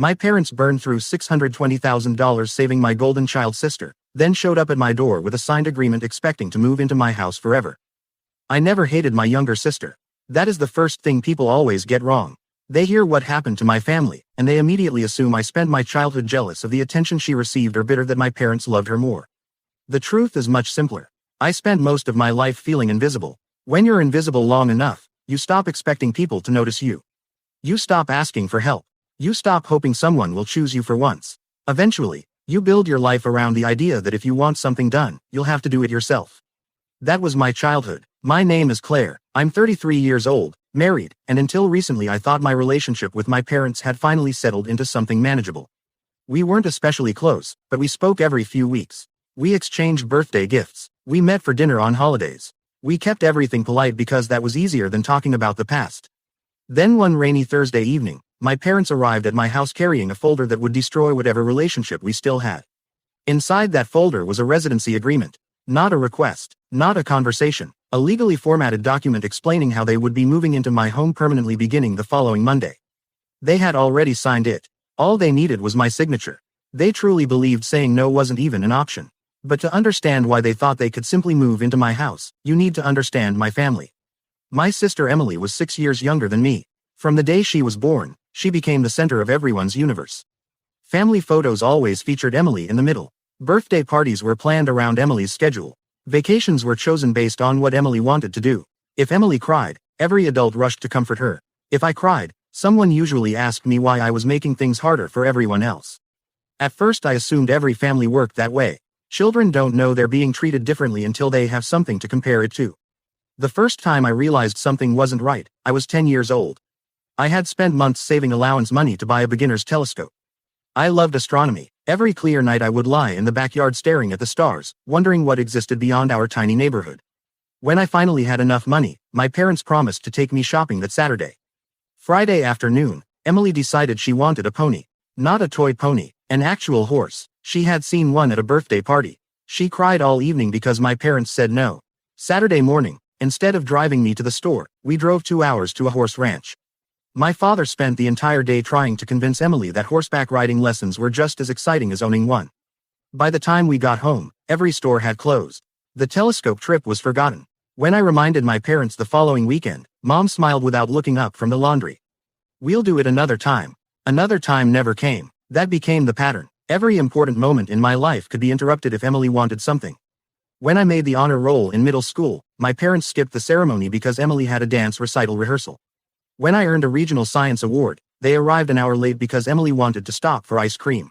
My parents burned through $620,000 saving my golden child sister, then showed up at my door with a signed agreement expecting to move into my house forever. I never hated my younger sister. That is the first thing people always get wrong. They hear what happened to my family, and they immediately assume I spent my childhood jealous of the attention she received or bitter that my parents loved her more. The truth is much simpler. I spent most of my life feeling invisible. When you're invisible long enough, you stop expecting people to notice you. You stop asking for help. You stop hoping someone will choose you for once. Eventually, you build your life around the idea that if you want something done, you'll have to do it yourself. That was my childhood. My name is Claire. I'm 33 years old, married, and until recently I thought my relationship with my parents had finally settled into something manageable. We weren't especially close, but we spoke every few weeks. We exchanged birthday gifts. We met for dinner on holidays. We kept everything polite because that was easier than talking about the past. Then one rainy Thursday evening, my parents arrived at my house carrying a folder that would destroy whatever relationship we still had. Inside that folder was a residency agreement. Not a request, not a conversation, a legally formatted document explaining how they would be moving into my home permanently beginning the following Monday. They had already signed it. All they needed was my signature. They truly believed saying no wasn't even an option. But to understand why they thought they could simply move into my house, you need to understand my family. My sister Emily was 6 years younger than me. From the day she was born, she became the center of everyone's universe. Family photos always featured Emily in the middle. Birthday parties were planned around Emily's schedule. Vacations were chosen based on what Emily wanted to do. If Emily cried, every adult rushed to comfort her. If I cried, someone usually asked me why I was making things harder for everyone else. At first I assumed every family worked that way. Children don't know they're being treated differently until they have something to compare it to. The first time I realized something wasn't right, I was 10 years old. I had spent months saving allowance money to buy a beginner's telescope. I loved astronomy. Every clear night I would lie in the backyard staring at the stars, wondering what existed beyond our tiny neighborhood. When I finally had enough money, my parents promised to take me shopping that Saturday. Friday afternoon, Emily decided she wanted a pony. Not a toy pony, an actual horse. She had seen one at a birthday party. She cried all evening because my parents said no. Saturday morning, instead of driving me to the store, we drove 2 hours to a horse ranch. My father spent the entire day trying to convince Emily that horseback riding lessons were just as exciting as owning one. By the time we got home, every store had closed. The telescope trip was forgotten. When I reminded my parents the following weekend, Mom smiled without looking up from the laundry. "We'll do it another time." Another time never came. That became the pattern. Every important moment in my life could be interrupted if Emily wanted something. When I made the honor roll in middle school, my parents skipped the ceremony because Emily had a dance recital rehearsal. When I earned a regional science award, they arrived an hour late because Emily wanted to stop for ice cream.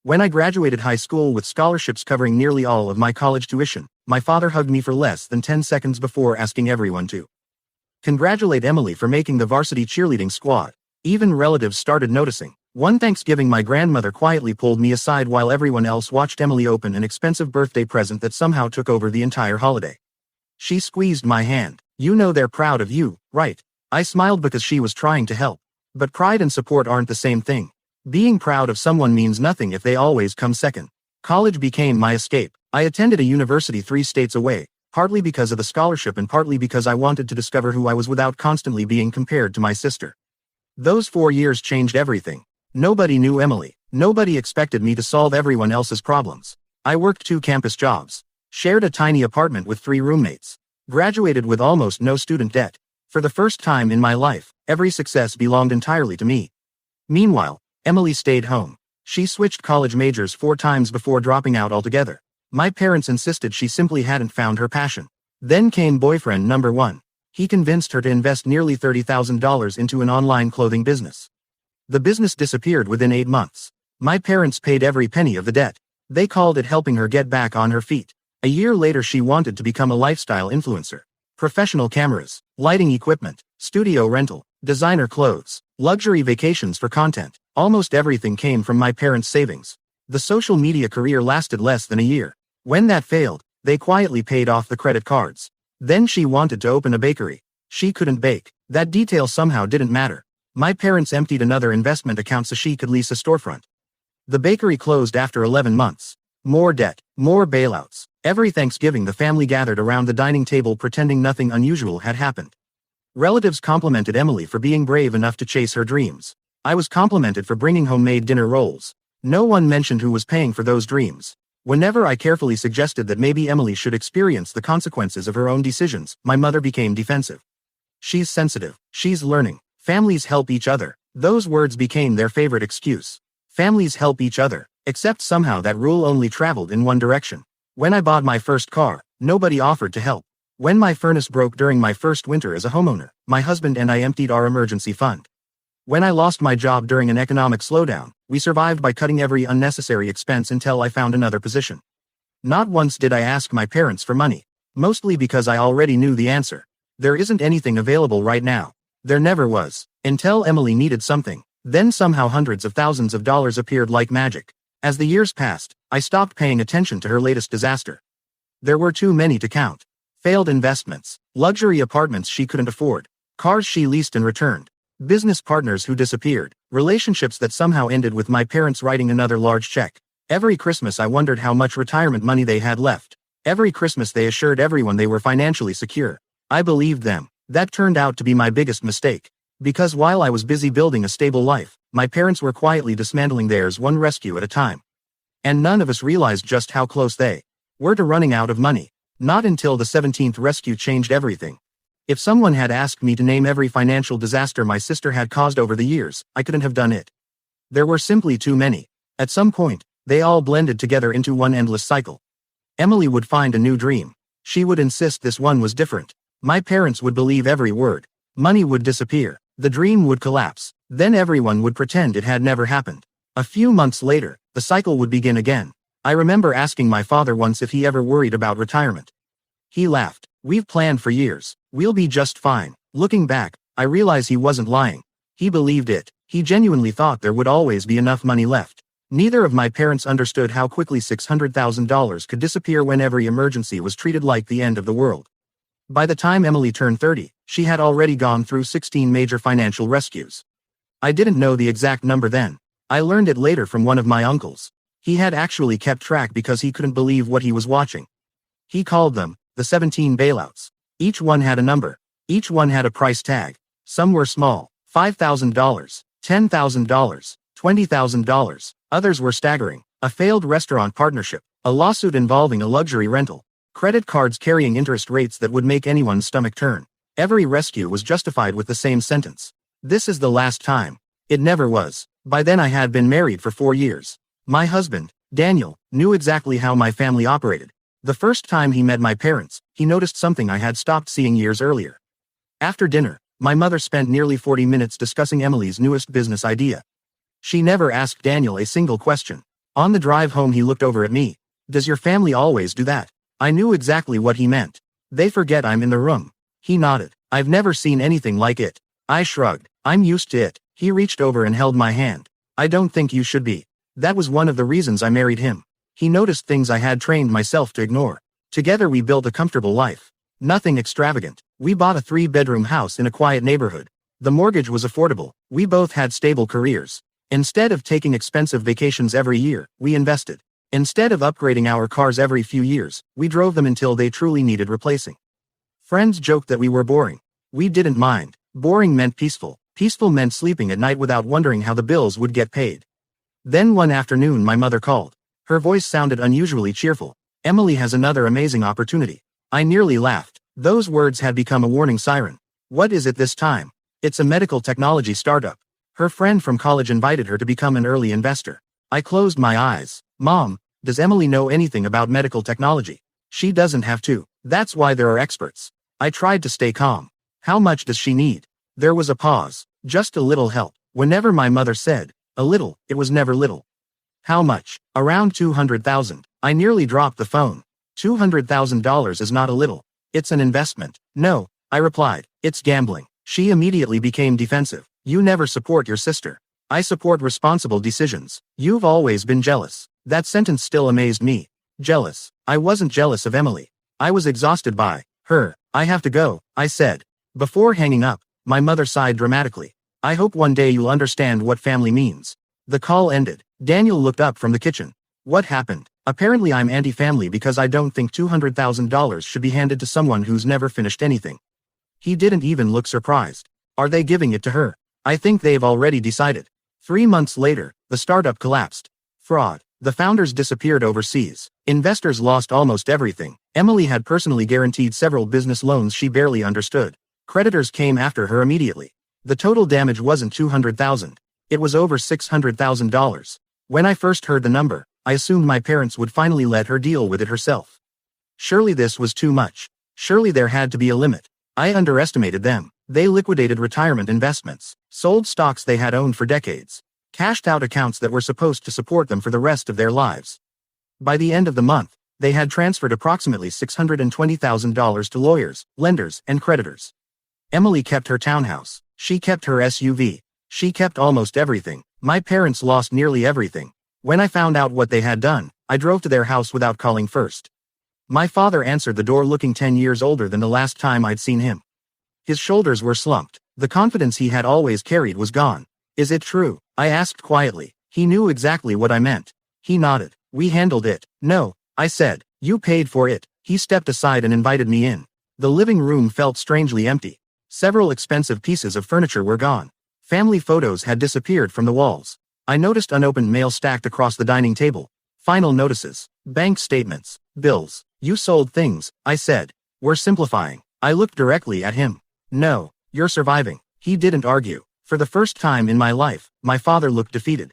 When I graduated high school with scholarships covering nearly all of my college tuition, my father hugged me for less than 10 seconds before asking everyone to congratulate Emily for making the varsity cheerleading squad. Even relatives started noticing. One Thanksgiving my grandmother quietly pulled me aside while everyone else watched Emily open an expensive birthday present that somehow took over the entire holiday. She squeezed my hand. "You know they're proud of you, right?" I smiled because she was trying to help. But pride and support aren't the same thing. Being proud of someone means nothing if they always come second. College became my escape. I attended a university 3 states away, partly because of the scholarship and partly because I wanted to discover who I was without constantly being compared to my sister. Those 4 years changed everything. Nobody knew Emily. Nobody expected me to solve everyone else's problems. I worked 2 campus jobs, shared a tiny apartment with 3 roommates, graduated with almost no student debt. For the first time in my life, every success belonged entirely to me. Meanwhile, Emily stayed home. She switched college majors 4 times before dropping out altogether. My parents insisted she simply hadn't found her passion. Then came boyfriend number 1. He convinced her to invest nearly $30,000 into an online clothing business. The business disappeared within 8 months. My parents paid every penny of the debt. They called it helping her get back on her feet. A year later she wanted to become a lifestyle influencer. Professional cameras, lighting equipment, studio rental, designer clothes, luxury vacations for content. Almost everything came from my parents' savings. The social media career lasted less than a year. When that failed, they quietly paid off the credit cards. Then she wanted to open a bakery. She couldn't bake. That detail somehow didn't matter. My parents emptied another investment account so she could lease a storefront. The bakery closed after 11 months. More debt, more bailouts. Every Thanksgiving the family gathered around the dining table pretending nothing unusual had happened. Relatives complimented Emily for being brave enough to chase her dreams. I was complimented for bringing homemade dinner rolls. No one mentioned who was paying for those dreams. Whenever I carefully suggested that maybe Emily should experience the consequences of her own decisions, my mother became defensive. She's sensitive. She's learning. Families help each other. Those words became their favorite excuse. Families help each other. Except somehow that rule only traveled in one direction. When I bought my first car, nobody offered to help. When my furnace broke during my first winter as a homeowner, my husband and I emptied our emergency fund. When I lost my job during an economic slowdown, we survived by cutting every unnecessary expense until I found another position. Not once did I ask my parents for money, mostly because I already knew the answer. There isn't anything available right now. There never was, until Emily needed something. Then somehow hundreds of thousands of dollars appeared like magic. As the years passed, I stopped paying attention to her latest disaster. There were too many to count. Failed investments, luxury apartments she couldn't afford, cars she leased and returned, business partners who disappeared, relationships that somehow ended with my parents writing another large check. Every Christmas I wondered how much retirement money they had left. Every Christmas they assured everyone they were financially secure. I believed them. That turned out to be my biggest mistake. Because while I was busy building a stable life, my parents were quietly dismantling theirs one rescue at a time. And none of us realized just how close they were to running out of money. Not until the 17th rescue changed everything. If someone had asked me to name every financial disaster my sister had caused over the years, I couldn't have done it. There were simply too many. At some point, they all blended together into one endless cycle. Emily would find a new dream. She would insist this one was different. My parents would believe every word. Money would disappear. The dream would collapse. Then everyone would pretend it had never happened. A few months later, the cycle would begin again. I remember asking my father once if he ever worried about retirement. He laughed. We've planned for years. We'll be just fine. Looking back, I realize he wasn't lying. He believed it. He genuinely thought there would always be enough money left. Neither of my parents understood how quickly $600,000 could disappear when every emergency was treated like the end of the world. By the time Emily turned 30, she had already gone through 16 major financial rescues. I didn't know the exact number then. I learned it later from one of my uncles. He had actually kept track because he couldn't believe what he was watching. He called them the 17 bailouts. Each one had a number. Each one had a price tag. Some were small, $5,000, $10,000, $20,000. Others were staggering. A failed restaurant partnership, a lawsuit involving a luxury rental, credit cards carrying interest rates that would make anyone's stomach turn. Every rescue was justified with the same sentence. This is the last time. It never was. By then I had been married for 4 years. My husband, Daniel, knew exactly how my family operated. The first time he met my parents, he noticed something I had stopped seeing years earlier. After dinner, my mother spent nearly 40 minutes discussing Emily's newest business idea. She never asked Daniel a single question. On the drive home he looked over at me. Does your family always do that? I knew exactly what he meant. They forget I'm in the room. He nodded. I've never seen anything like it. I shrugged. I'm used to it. He reached over and held my hand. I don't think you should be. That was one of the reasons I married him. He noticed things I had trained myself to ignore. Together we built a comfortable life. Nothing extravagant. We bought a 3-bedroom house in a quiet neighborhood. The mortgage was affordable. We both had stable careers. Instead of taking expensive vacations every year, we invested. Instead of upgrading our cars every few years, we drove them until they truly needed replacing. Friends joked that we were boring. We didn't mind. Boring meant peaceful. Peaceful meant sleeping at night without wondering how the bills would get paid. Then one afternoon my mother called. Her voice sounded unusually cheerful. Emily has another amazing opportunity. I nearly laughed. Those words had become a warning siren. What is it this time? It's a medical technology startup. Her friend from college invited her to become an early investor. I closed my eyes. Mom, does Emily know anything about medical technology? She doesn't have to. That's why there are experts. I tried to stay calm. How much does she need? There was a pause. Just a little help. Whenever my mother said, a little, it was never little. How much? Around $200,000. I nearly dropped the phone. $200,000 is not a little. It's an investment. No, I replied. It's gambling. She immediately became defensive. You never support your sister. I support responsible decisions. You've always been jealous. That sentence still amazed me. Jealous. I wasn't jealous of Emily. I was exhausted by her. I have to go, I said. Before hanging up, my mother sighed dramatically. I hope one day you'll understand what family means. The call ended. Daniel looked up from the kitchen. What happened? Apparently I'm anti-family because I don't think $200,000 should be handed to someone who's never finished anything. He didn't even look surprised. Are they giving it to her? I think they've already decided. 3 months later, the startup collapsed. Fraud. The founders disappeared overseas. Investors lost almost everything. Emily had personally guaranteed several business loans she barely understood. Creditors came after her immediately. The total damage wasn't $200,000. It was over $600,000. When I first heard the number, I assumed my parents would finally let her deal with it herself. Surely this was too much. Surely there had to be a limit. I underestimated them. They liquidated retirement investments, sold stocks they had owned for decades, cashed out accounts that were supposed to support them for the rest of their lives. By the end of the month, they had transferred approximately $620,000 to lawyers, lenders, and creditors. Emily kept her townhouse. She kept her SUV. She kept almost everything. My parents lost nearly everything. When I found out what they had done, I drove to their house without calling first. My father answered the door looking 10 years older than the last time I'd seen him. His shoulders were slumped. The confidence he had always carried was gone. Is it true? I asked quietly. He knew exactly what I meant. He nodded. We handled it. No, I said. You paid for it. He stepped aside and invited me in. The living room felt strangely empty. Several expensive pieces of furniture were gone. Family photos had disappeared from the walls. I noticed unopened mail stacked across the dining table. Final notices. Bank statements. Bills. You sold things, I said. We're simplifying. I looked directly at him. No, you're surviving. He didn't argue. For the first time in my life, my father looked defeated.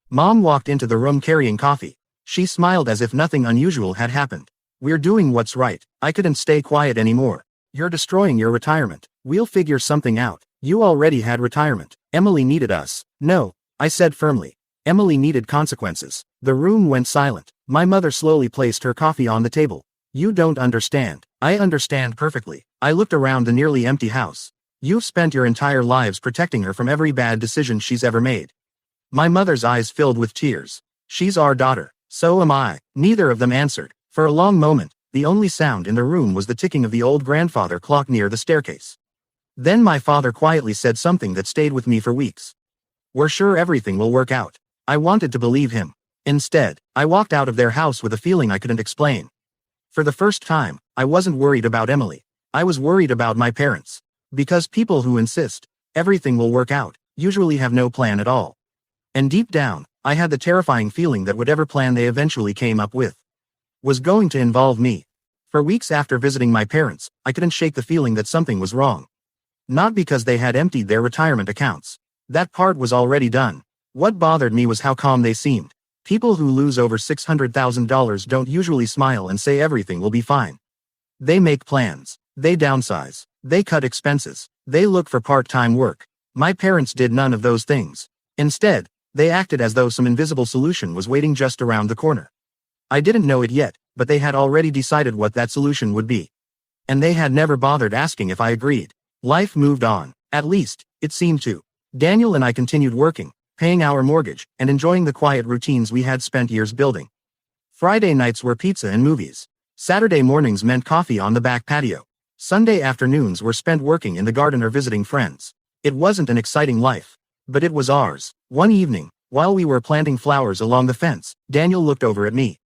Mom walked into the room carrying coffee. She smiled as if nothing unusual had happened. We're doing what's right. I couldn't stay quiet anymore. You're destroying your retirement. We'll figure something out. You already had retirement. Emily needed us. No, I said firmly. Emily needed consequences. The room went silent. My mother slowly placed her coffee on the table. You don't understand. I understand perfectly. I looked around the nearly empty house. You've spent your entire lives protecting her from every bad decision she's ever made. My mother's eyes filled with tears. She's our daughter. So am I. Neither of them answered. For a long moment, the only sound in the room was the ticking of the old grandfather clock near the staircase. Then my father quietly said something that stayed with me for weeks. We're sure everything will work out. I wanted to believe him. Instead, I walked out of their house with a feeling I couldn't explain. For the first time, I wasn't worried about Emily. I was worried about my parents. Because people who insist everything will work out usually have no plan at all. And deep down, I had the terrifying feeling that whatever plan they eventually came up with was going to involve me. For weeks after visiting my parents, I couldn't shake the feeling that something was wrong. Not because they had emptied their retirement accounts. That part was already done. What bothered me was how calm they seemed. People who lose over $600,000 don't usually smile and say everything will be fine. They make plans. They downsize. They cut expenses. They look for part-time work. My parents did none of those things. Instead, they acted as though some invisible solution was waiting just around the corner. I didn't know it yet, but they had already decided what that solution would be. And they had never bothered asking if I agreed. Life moved on. At least, it seemed to. Daniel and I continued working, paying our mortgage, and enjoying the quiet routines we had spent years building. Friday nights were pizza and movies. Saturday mornings meant coffee on the back patio. Sunday afternoons were spent working in the garden or visiting friends. It wasn't an exciting life, but it was ours. One evening, while we were planting flowers along the fence, Daniel looked over at me.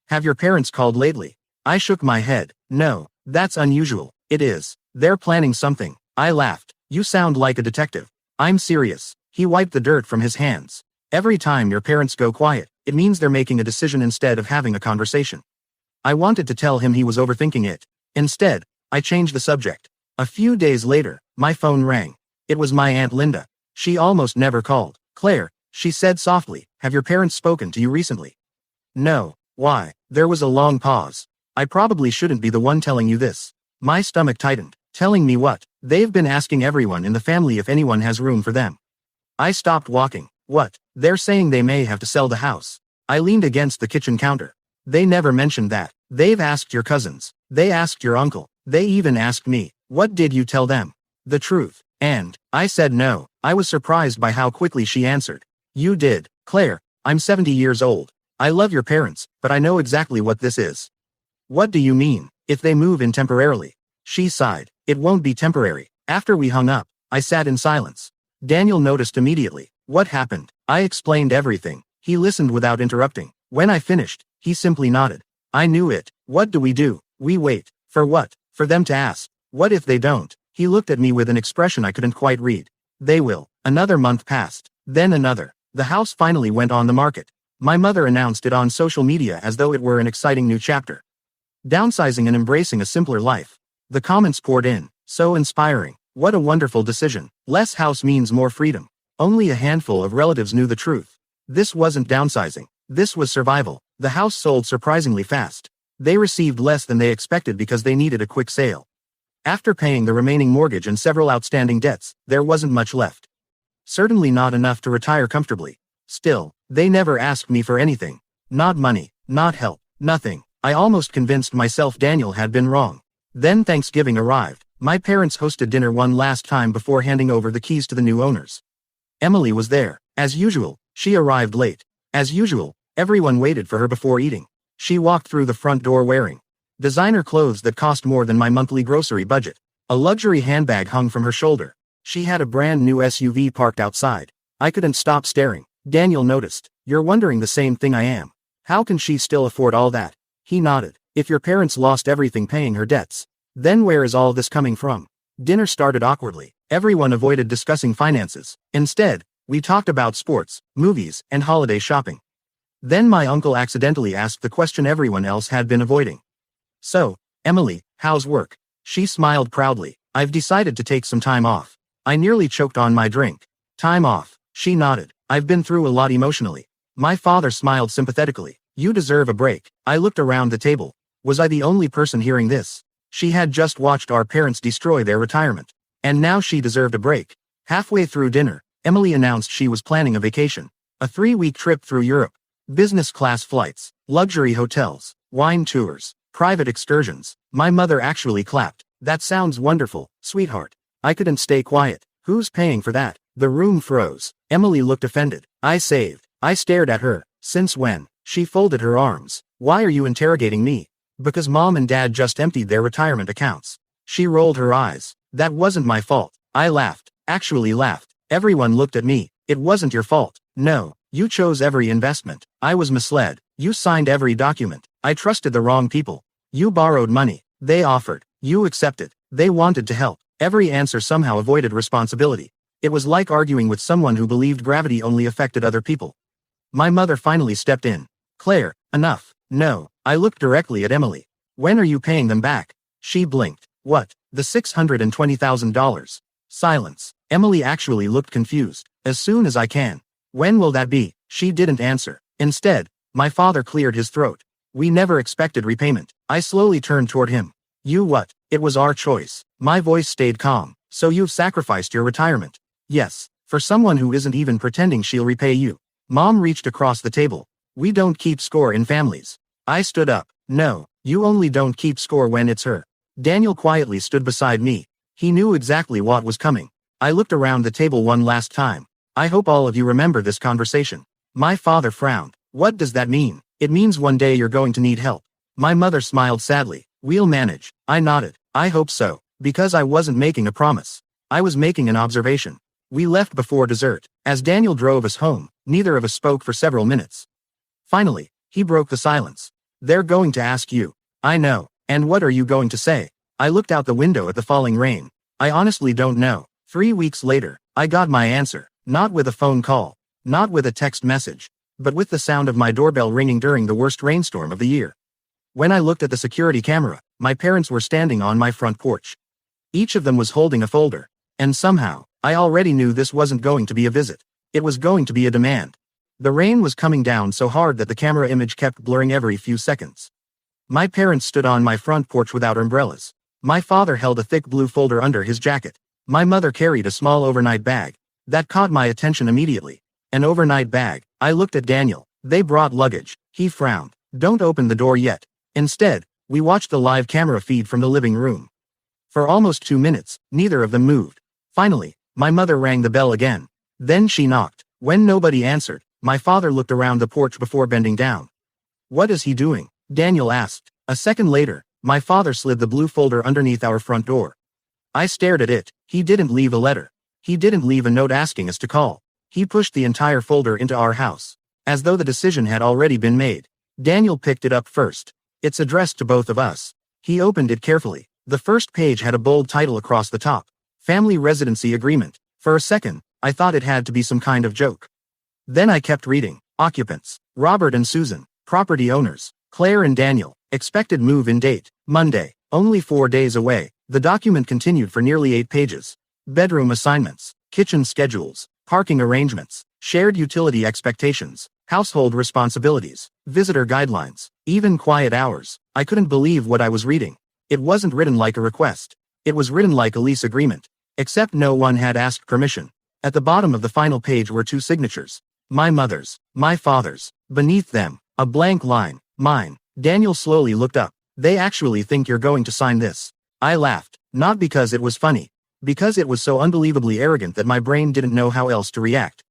Have your parents called lately? I shook my head. No, that's unusual. It is. They're planning something. I laughed. You sound like a detective. I'm serious. He wiped the dirt from his hands. Every time your parents go quiet, it means they're making a decision instead of having a conversation. I wanted to tell him he was overthinking it. Instead, I changed the subject. A few days later, my phone rang. It was my Aunt Linda. She almost never called. Claire, she said softly, have your parents spoken to you recently? No. Why? There was a long pause. I probably shouldn't be the one telling you this. My stomach tightened. Telling me what? They've been asking everyone in the family if anyone has room for them. I stopped walking. What? They're saying they may have to sell the house. I leaned against the kitchen counter. They never mentioned that. They've asked your cousins. They asked your uncle. They even asked me. What did you tell them? The truth. And I said no. I was surprised by how quickly she answered. You did. Claire, I'm 70 years old. I love your parents, but I know exactly what this is. What do you mean? If they move in temporarily? She sighed. It won't be temporary. After we hung up, I sat in silence. Daniel noticed immediately. What happened? I explained everything. He listened without interrupting. When I finished, he simply nodded. I knew it. What do? We wait. For what? For them to ask. What if they don't? He looked at me with an expression I couldn't quite read. They will. Another month passed. Then another. The house finally went on the market. My mother announced it on social media as though it were an exciting new chapter. Downsizing and embracing a simpler life. The comments poured in. So inspiring. What a wonderful decision. Less house means more freedom. Only a handful of relatives knew the truth. This wasn't downsizing. This was survival. The house sold surprisingly fast. They received less than they expected because they needed a quick sale. After paying the remaining mortgage and several outstanding debts, there wasn't much left. Certainly not enough to retire comfortably. Still, they never asked me for anything. Not money, not help, nothing. I almost convinced myself Daniel had been wrong. Then Thanksgiving arrived. My parents hosted dinner one last time before handing over the keys to the new owners. Emily was there. As usual, she arrived late. As usual, everyone waited for her before eating. She walked through the front door wearing designer clothes that cost more than my monthly grocery budget. A luxury handbag hung from her shoulder. She had a brand new SUV parked outside. I couldn't stop staring. Daniel noticed. You're wondering the same thing I am. How can she still afford all that? He nodded. If your parents lost everything paying her debts, then where is all this coming from? Dinner started awkwardly. Everyone avoided discussing finances. Instead, we talked about sports, movies, and holiday shopping. Then my uncle accidentally asked the question everyone else had been avoiding. So, Emily, how's work? She smiled proudly. I've decided to take some time off. I nearly choked on my drink. Time off. She nodded. I've been through a lot emotionally. My father smiled sympathetically. You deserve a break. I looked around the table. Was I the only person hearing this? She had just watched our parents destroy their retirement. And now she deserved a break. Halfway through dinner, Emily announced she was planning a vacation. A 3-week trip through Europe. Business class flights, luxury hotels, wine tours, private excursions. My mother actually clapped. That sounds wonderful, sweetheart. I couldn't stay quiet. Who's paying for that? The room froze. Emily looked offended. I saved. I stared at her. Since when? She folded her arms. Why are you interrogating me? Because mom and dad just emptied their retirement accounts. She rolled her eyes. That wasn't my fault. I laughed. Actually laughed. Everyone looked at me. It wasn't your fault. No. You chose every investment. I was misled. You signed every document. I trusted the wrong people. You borrowed money. They offered. You accepted. They wanted to help. Every answer somehow avoided responsibility. It was like arguing with someone who believed gravity only affected other people. My mother finally stepped in. Claire, enough. No. I looked directly at Emily. When are you paying them back? She blinked. What? The $620,000. Silence. Emily actually looked confused. As soon as I can. When will that be? She didn't answer. Instead, my father cleared his throat. We never expected repayment. I slowly turned toward him. You what? It was our choice. My voice stayed calm. So you've sacrificed your retirement? Yes. For someone who isn't even pretending she'll repay you. Mom reached across the table. We don't keep score in families. I stood up. No, you only don't keep score when it's her. Daniel quietly stood beside me. He knew exactly what was coming. I looked around the table one last time. I hope all of you remember this conversation. My father frowned. What does that mean? It means one day you're going to need help. My mother smiled sadly. We'll manage. I nodded. I hope so. Because I wasn't making a promise. I was making an observation. We left before dessert. As Daniel drove us home, neither of us spoke for several minutes. Finally, he broke the silence. They're going to ask you. I know. And what are you going to say? I looked out the window at the falling rain. I honestly don't know. 3 weeks later, I got my answer. Not with a phone call. Not with a text message. But with the sound of my doorbell ringing during the worst rainstorm of the year. When I looked at the security camera, my parents were standing on my front porch. Each of them was holding a folder. And somehow, I already knew this wasn't going to be a visit. It was going to be a demand. The rain was coming down so hard that the camera image kept blurring every few seconds. My parents stood on my front porch without umbrellas. My father held a thick blue folder under his jacket. My mother carried a small overnight bag. That caught my attention immediately. An overnight bag. I looked at Daniel. They brought luggage. He frowned. Don't open the door yet. Instead, we watched the live camera feed from the living room. For almost 2 minutes, neither of them moved. Finally, my mother rang the bell again. Then she knocked. When nobody answered, my father looked around the porch before bending down. What is he doing? Daniel asked. A second later, my father slid the blue folder underneath our front door. I stared at it. He didn't leave a letter. He didn't leave a note asking us to call. He pushed the entire folder into our house. As though the decision had already been made. Daniel picked it up first. It's addressed to both of us. He opened it carefully. The first page had a bold title across the top. Family Residency Agreement. For a second, I thought it had to be some kind of joke. Then I kept reading. Occupants: Robert and Susan. Property owners: Claire and Daniel. Expected move-in date: Monday. Only 4 days away. The document continued for nearly 8 pages. Bedroom assignments, kitchen schedules, parking arrangements, shared utility expectations, household responsibilities, visitor guidelines, even quiet hours. I couldn't believe what I was reading. It wasn't written like a request. It was written like a lease agreement. Except no one had asked permission. At the bottom of the final page were 2 signatures. My mother's, my father's. Beneath them, a blank line. Mine. Daniel slowly looked up. They actually think you're going to sign this? I laughed. Not because it was funny. Because it was so unbelievably arrogant that my brain didn't know how else to react.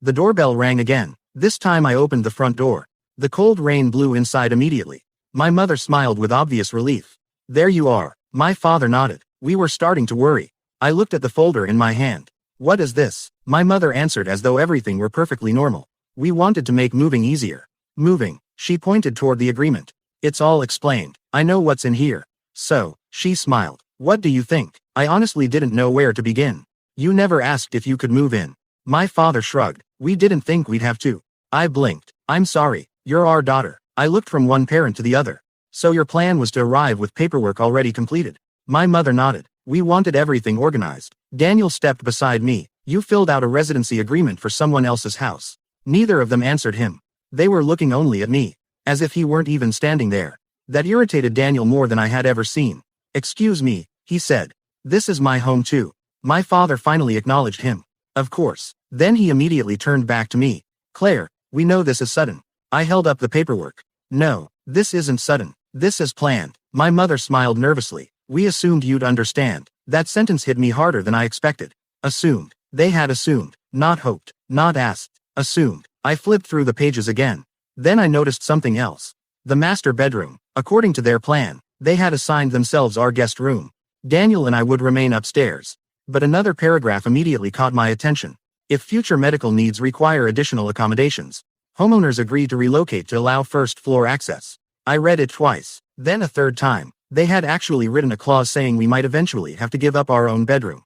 The doorbell rang again. This time I opened the front door. The cold rain blew inside immediately. My mother smiled with obvious relief. There you are. My father nodded. We were starting to worry. I looked at the folder in my hand. What is this? My mother answered as though everything were perfectly normal. We wanted to make moving easier. Moving. She pointed toward the agreement. It's all explained. I know what's in here. So, she smiled. What do you think? I honestly didn't know where to begin. You never asked if you could move in. My father shrugged. We didn't think we'd have to. I blinked. I'm sorry. You're our daughter. I looked from one parent to the other. So your plan was to arrive with paperwork already completed? My mother nodded. We wanted everything organized. Daniel stepped beside me. You filled out a residency agreement for someone else's house. Neither of them answered him. They were looking only at me. As if he weren't even standing there. That irritated Daniel more than I had ever seen. Excuse me, he said. This is my home too. My father finally acknowledged him. Of course. Then he immediately turned back to me. Claire, we know this is sudden. I held up the paperwork. No, this isn't sudden. This is planned. My mother smiled nervously. We assumed you'd understand. That sentence hit me harder than I expected. Assumed. They had assumed. Not hoped. Not asked. Assumed. I flipped through the pages again. Then I noticed something else. The master bedroom. According to their plan, they had assigned themselves our guest room. Daniel and I would remain upstairs. But another paragraph immediately caught my attention. If future medical needs require additional accommodations, homeowners agree to relocate to allow first-floor access. I read it twice, then a third time. They had actually written a clause saying we might eventually have to give up our own bedroom.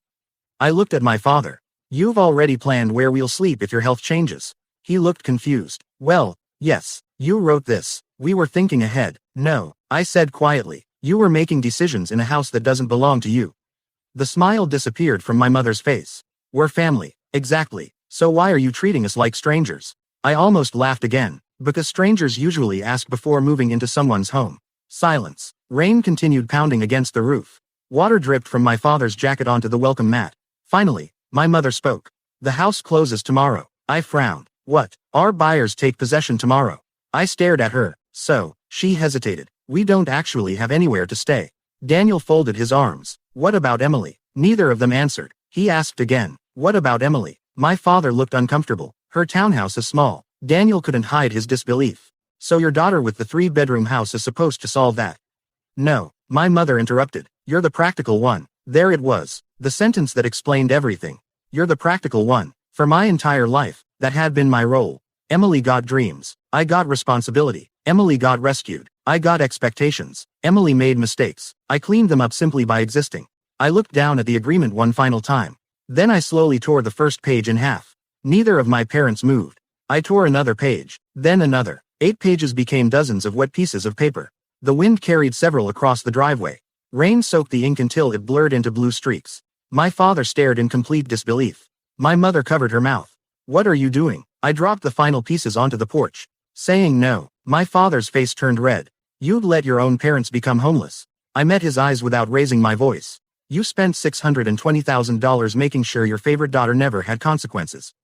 I looked at my father. You've already planned where we'll sleep if your health changes. He looked confused. Well, yes, you wrote this. We were thinking ahead. No, I said quietly. You were making decisions in a house that doesn't belong to you. The smile disappeared from my mother's face. We're family. Exactly. So why are you treating us like strangers? I almost laughed again, because strangers usually ask before moving into someone's home. Silence. Rain continued pounding against the roof. Water dripped from my father's jacket onto the welcome mat. Finally, my mother spoke. The house closes tomorrow. I frowned. What? Our buyers take possession tomorrow. I stared at her. So, she hesitated. We don't actually have anywhere to stay. Daniel folded his arms. What about Emily? Neither of them answered. He asked again. What about Emily? My father looked uncomfortable. Her townhouse is small. Daniel couldn't hide his disbelief. So your daughter with the 3-bedroom house is supposed to solve that? No, my mother interrupted. You're the practical one. There it was. The sentence that explained everything. You're the practical one. For my entire life, that had been my role. Emily got dreams. I got responsibility. Emily got rescued. I got expectations. Emily made mistakes. I cleaned them up simply by existing. I looked down at the agreement one final time. Then I slowly tore the first page in half. Neither of my parents moved. I tore another page. Then another. 8 pages became dozens of wet pieces of paper. The wind carried several across the driveway. Rain soaked the ink until it blurred into blue streaks. My father stared in complete disbelief. My mother covered her mouth. What are you doing? I dropped the final pieces onto the porch. Saying no. My father's face turned red. You'd let your own parents become homeless. I met his eyes without raising my voice. You spent $620,000 making sure your favorite daughter never had consequences.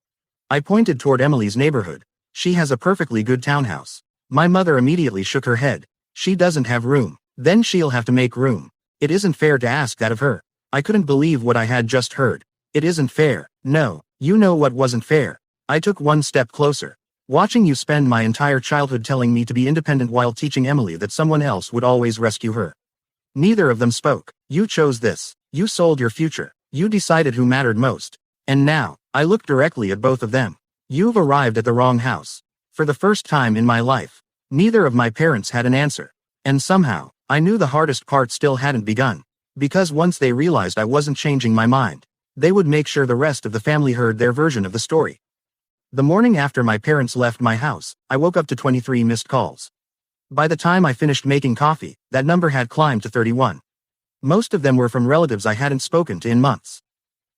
I pointed toward Emily's neighborhood. She has a perfectly good townhouse. My mother immediately shook her head. She doesn't have room. Then she'll have to make room. It isn't fair to ask that of her. I couldn't believe what I had just heard. It isn't fair. No, you know what wasn't fair. I took one step closer. Watching you spend my entire childhood telling me to be independent while teaching Emily that someone else would always rescue her. Neither of them spoke. You chose this. You sold your future. You decided who mattered most. And now, I looked directly at both of them. You've arrived at the wrong house. For the first time in my life, neither of my parents had an answer. And somehow, I knew the hardest part still hadn't begun. Because once they realized I wasn't changing my mind, They would make sure the rest of the family heard their version of the story. The morning after my parents left my house, I woke up to 23 missed calls. By the time I finished making coffee, that number had climbed to 31. Most of them were from relatives I hadn't spoken to in months.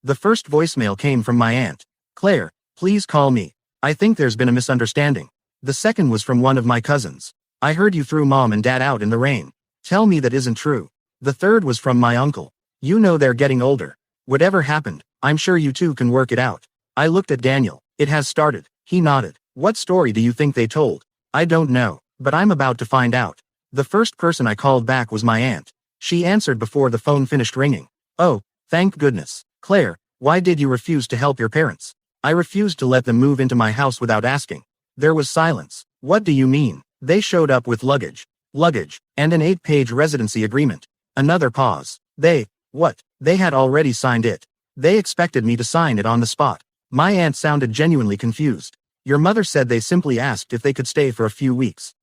The first voicemail came from my aunt. "Claire, please call me. I think there's been a misunderstanding." The second was from one of my cousins. "I heard you threw mom and dad out in the rain. Tell me that isn't true." The third was from my uncle. "You know they're getting older. Whatever happened, I'm sure you two can work it out." I looked at Daniel. "It has started." He nodded. "What story do you think they told?" "I don't know, but I'm about to find out." The first person I called back was my aunt. She answered before the phone finished ringing. "Oh, thank goodness. Claire, why did you refuse to help your parents?" "I refused to let them move into my house without asking." There was silence. "What do you mean?" "They showed up with luggage, and an 8-page residency agreement." Another pause. What? They had already signed it. They expected me to sign it on the spot." My aunt sounded genuinely confused. "Your mother said they simply asked if they could stay for a few weeks."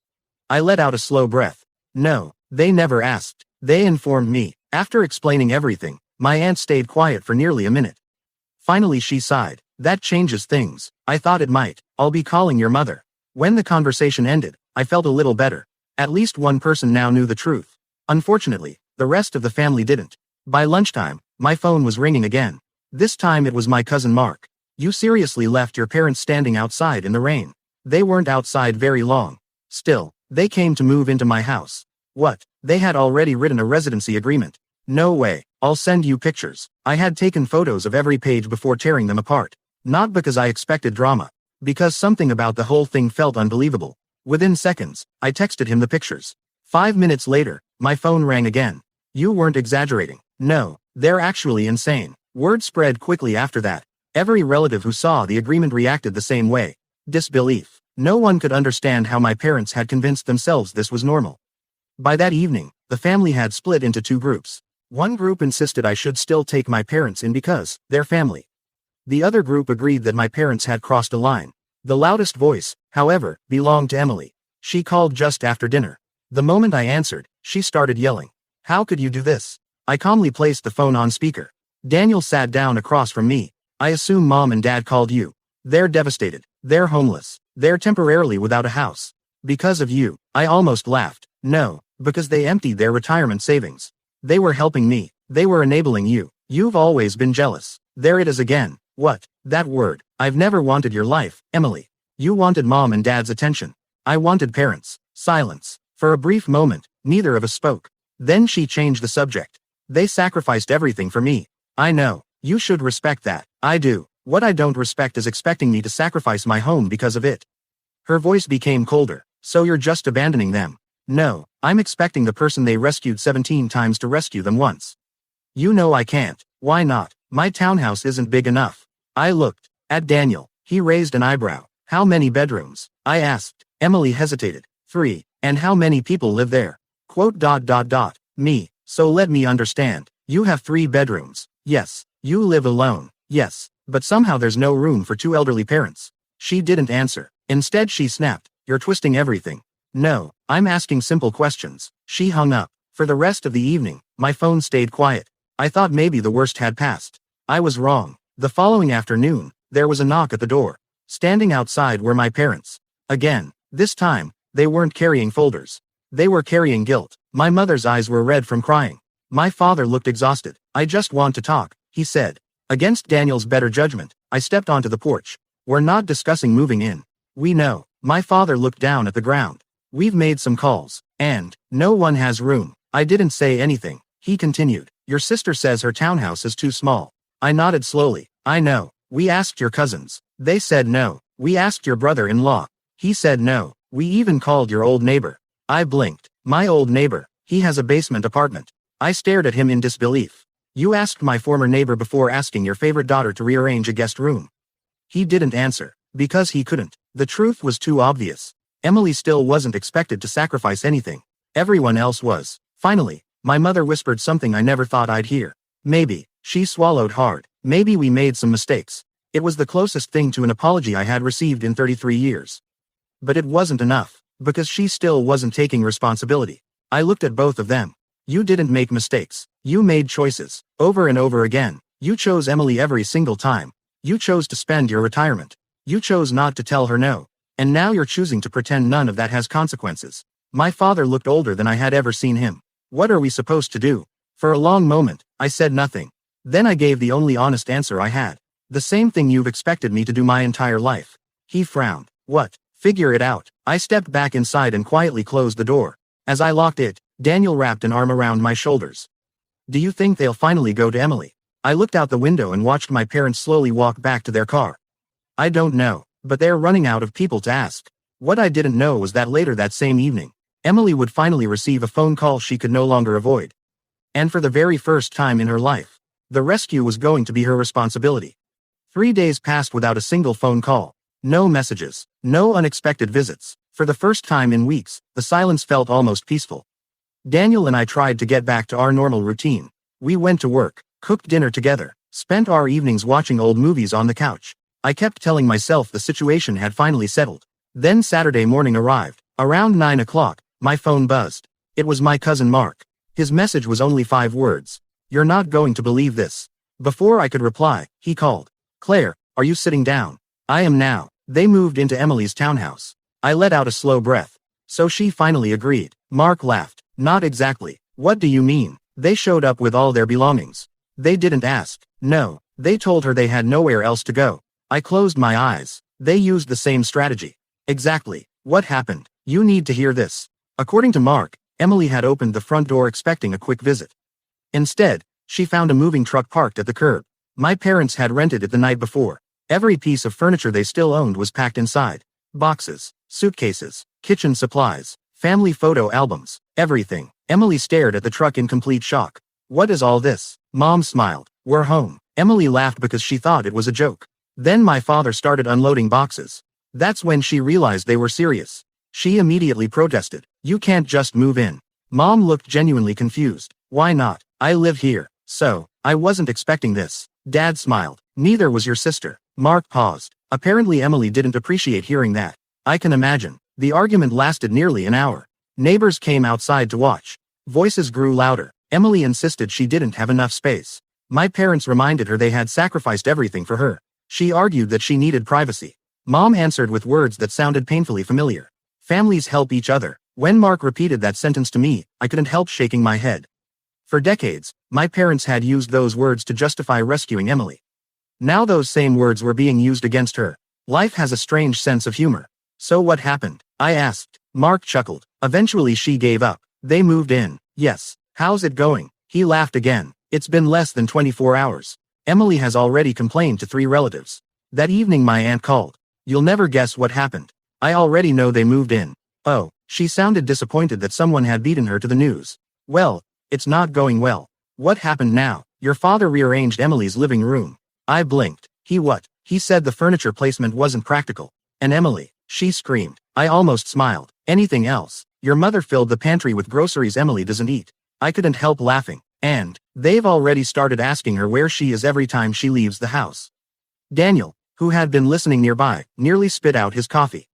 I let out a slow breath. "No, they never asked. They informed me." After explaining everything, my aunt stayed quiet for nearly a minute. Finally she sighed. "That changes things." "I thought it might. I'll be calling your mother." When the conversation ended, I felt a little better. At least one person now knew the truth. Unfortunately, the rest of the family didn't. By lunchtime, my phone was ringing again. This time it was my cousin Mark. "You seriously left your parents standing outside in the rain?" "They weren't outside very long. Still, they came to move into my house." "What? They had already written a residency agreement?" "No way. I'll send you pictures." I had taken photos of every page before tearing them apart. Not because I expected drama. Because something about the whole thing felt unbelievable. Within seconds, I texted him the pictures. 5 minutes later, my phone rang again. "You weren't exaggerating." "No, they're actually insane." Word spread quickly after that. Every relative who saw the agreement reacted the same way. Disbelief. No one could understand how my parents had convinced themselves this was normal. By that evening, the family had split into two groups. One group insisted I should still take my parents in because they're family. The other group agreed that my parents had crossed a line. The loudest voice, however, belonged to Emily. She called just after dinner. The moment I answered, she started yelling. "How could you do this?" I calmly placed the phone on speaker. Daniel sat down across from me. "I assume mom and dad called you. They're devastated. They're homeless. They're temporarily without a house. Because of you." I almost laughed. "No, because they emptied their retirement savings. They were helping me. They were enabling you. You've always been jealous." There it is again. What? That word. "I've never wanted your life, Emily. You wanted mom and dad's attention. I wanted parents." Silence. For a brief moment, neither of us spoke. Then she changed the subject. "They sacrificed everything for me." "I know. You should respect that." "I do. What I don't respect is expecting me to sacrifice my home because of it." Her voice became colder. "So you're just abandoning them?" "No, I'm expecting the person they rescued 17 times to rescue them once." "You know I can't." "Why not?" "My townhouse isn't big enough." I looked at Daniel. He raised an eyebrow. "How many bedrooms?" I asked. Emily hesitated. 3. "And how many people live there?" Me. "So let me understand. You have 3 bedrooms." "Yes." "You live alone." "Yes. But somehow there's no room for 2 elderly parents." She didn't answer. Instead she snapped. "You're twisting everything." "No, I'm asking simple questions." She hung up. For the rest of the evening, my phone stayed quiet. I thought maybe the worst had passed. I was wrong. The following afternoon, there was a knock at the door. Standing outside were my parents. Again. This time, they weren't carrying folders. They were carrying guilt. My mother's eyes were red from crying. My father looked exhausted. "I just want to talk," he said. Against Daniel's better judgment, I stepped onto the porch. "We're not discussing moving in." "We know." My father looked down at the ground. "We've made some calls, and no one has room." I didn't say anything. He continued. "Your sister says her townhouse is too small." I nodded slowly. "I know. We asked your cousins. They said no. We asked your brother-in-law. He said no. We even called your old neighbor." I blinked. "My old neighbor? He has a basement apartment." I stared at him in disbelief. "You asked my former neighbor before asking your favorite daughter to rearrange a guest room." He didn't answer. Because he couldn't. The truth was too obvious. Emily still wasn't expected to sacrifice anything. Everyone else was. Finally, my mother whispered something I never thought I'd hear. "Maybe." She swallowed hard. "Maybe we made some mistakes." It was the closest thing to an apology I had received in 33 years. But it wasn't enough. Because she still wasn't taking responsibility. I looked at both of them. "You didn't make mistakes. You made choices. Over and over again. You chose Emily every single time. You chose to spend your retirement. You chose not to tell her no. And now you're choosing to pretend none of that has consequences. My father looked older than I had ever seen him. What are we supposed to do? For a long moment, I said nothing. Then I gave the only honest answer I had. The same thing you've expected me to do my entire life. He frowned. What? Figure it out. I stepped back inside and quietly closed the door. As I locked it, Daniel wrapped an arm around my shoulders. Do you think they'll finally go to Emily? I looked out the window and watched my parents slowly walk back to their car. I don't know, but they're running out of people to ask. What I didn't know was that later that same evening, Emily would finally receive a phone call she could no longer avoid. And for the very first time in her life, the rescue was going to be her responsibility. 3 days passed without a single phone call. No messages. No unexpected visits. For the first time in weeks, the silence felt almost peaceful. Daniel and I tried to get back to our normal routine. We went to work, cooked dinner together, spent our evenings watching old movies on the couch. I kept telling myself the situation had finally settled. Then Saturday morning arrived. Around 9 o'clock, my phone buzzed. It was my cousin Mark. His message was only 5 words. You're not going to believe this. Before I could reply, he called. Claire, are you sitting down? I am now. They moved into Emily's townhouse. I let out a slow breath. So she finally agreed. Mark laughed. Not exactly. What do you mean? They showed up with all their belongings. They didn't ask. No. They told her they had nowhere else to go. I closed my eyes. They used the same strategy. Exactly. What happened? You need to hear this. According to Mark, Emily had opened the front door expecting a quick visit. Instead, she found a moving truck parked at the curb. My parents had rented it the night before. Every piece of furniture they still owned was packed inside. Boxes, suitcases, kitchen supplies, family photo albums, everything. Emily stared at the truck in complete shock. What is all this? Mom smiled. We're home. Emily laughed because she thought it was a joke. Then my father started unloading boxes. That's when she realized they were serious. She immediately protested. You can't just move in. Mom looked genuinely confused. Why not? I live here. So, I wasn't expecting this. Dad smiled. Neither was your sister. Mark paused. Apparently Emily didn't appreciate hearing that. I can imagine. The argument lasted nearly an hour. Neighbors came outside to watch. Voices grew louder. Emily insisted she didn't have enough space. My parents reminded her they had sacrificed everything for her. She argued that she needed privacy. Mom answered with words that sounded painfully familiar. Families help each other. When Mark repeated that sentence to me, I couldn't help shaking my head. For decades, my parents had used those words to justify rescuing Emily. Now those same words were being used against her. Life has a strange sense of humor. So what happened? I asked. Mark chuckled. Eventually she gave up. They moved in. Yes. How's it going? He laughed again. It's been less than 24 hours. Emily has already complained to 3 relatives. That evening my aunt called. You'll never guess what happened. I already know they moved in. Oh, she sounded disappointed that someone had beaten her to the news. Well, it's not going well. What happened now? Your father rearranged Emily's living room. I blinked. He what? He said the furniture placement wasn't practical. And Emily, she screamed. I almost smiled. Anything else? Your mother filled the pantry with groceries Emily doesn't eat. I couldn't help laughing. And they've already started asking her where she is every time she leaves the house. Daniel, who had been listening nearby, nearly spit out his coffee.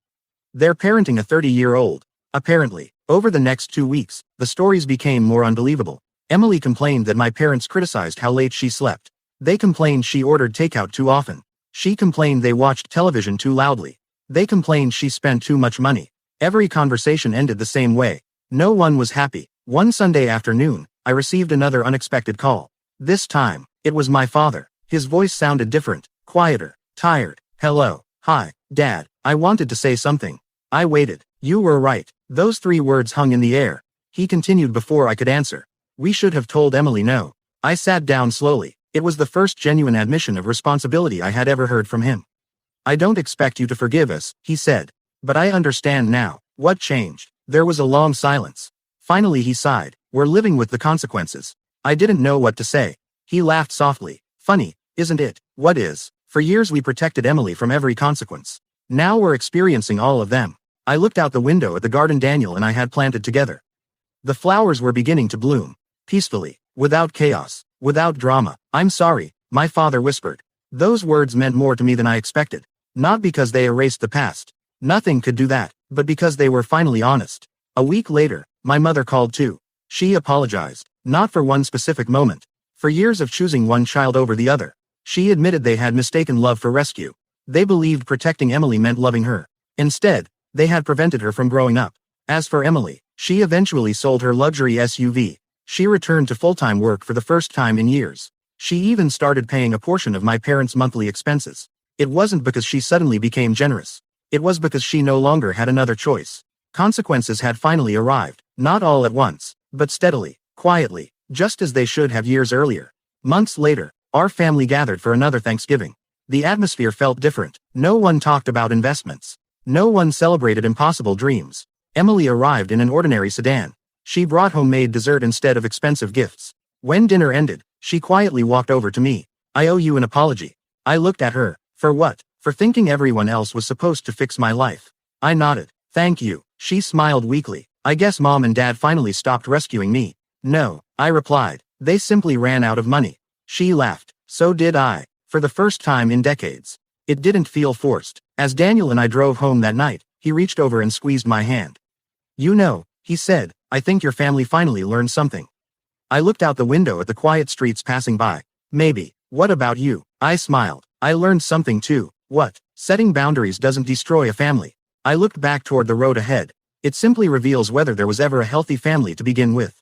They're parenting a 30-year-old. Apparently, over the next 2 weeks, the stories became more unbelievable. Emily complained that my parents criticized how late she slept. They complained she ordered takeout too often. She complained they watched television too loudly. They complained she spent too much money. Every conversation ended the same way. No one was happy. One Sunday afternoon, I received another unexpected call. This time, it was my father. His voice sounded different, quieter, tired. Hello. Hi, Dad. I wanted to say something. I waited. You were right. Those 3 words hung in the air. He continued before I could answer. We should have told Emily no. I sat down slowly. It was the first genuine admission of responsibility I had ever heard from him. I don't expect you to forgive us, he said. But I understand now. What changed? There was a long silence. Finally he sighed. We're living with the consequences. I didn't know what to say. He laughed softly. Funny, isn't it? What is? For years we protected Emily from every consequence. Now we're experiencing all of them. I looked out the window at the garden Daniel and I had planted together. The flowers were beginning to bloom. Peacefully. Without chaos. Without drama. I'm sorry, my father whispered. Those words meant more to me than I expected. Not because they erased the past. Nothing could do that. But because they were finally honest. A week later, my mother called too. She apologized. Not for one specific moment. For years of choosing one child over the other, she admitted they had mistaken love for rescue. They believed protecting Emily meant loving her. Instead, they had prevented her from growing up. As for Emily, she eventually sold her luxury SUV. She returned to full-time work for the first time in years. She even started paying a portion of my parents' monthly expenses. It wasn't because she suddenly became generous. It was because she no longer had another choice. Consequences had finally arrived, not all at once, but steadily, quietly, just as they should have years earlier. Months later, our family gathered for another Thanksgiving. The atmosphere felt different. No one talked about investments. No one celebrated impossible dreams. Emily arrived in an ordinary sedan. She brought homemade dessert instead of expensive gifts. When dinner ended, she quietly walked over to me. "I owe you an apology." I looked at her. For what? For thinking everyone else was supposed to fix my life. I nodded. "Thank you." She smiled weakly. "I guess Mom and Dad finally stopped rescuing me." "No," I replied. "They simply ran out of money." She laughed. "So did I. For the first time in decades." It didn't feel forced. As Daniel and I drove home that night, he reached over and squeezed my hand. "You know," he said, "I think your family finally learned something." I looked out the window at the quiet streets passing by. "Maybe. What about you?" I smiled. "I learned something too." "What?" "Setting boundaries doesn't destroy a family." I looked back toward the road ahead. "It simply reveals whether there was ever a healthy family to begin with."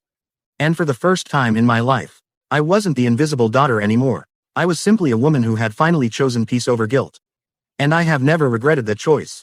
And for the first time in my life, I wasn't the invisible daughter anymore. I was simply a woman who had finally chosen peace over guilt. And I have never regretted that choice.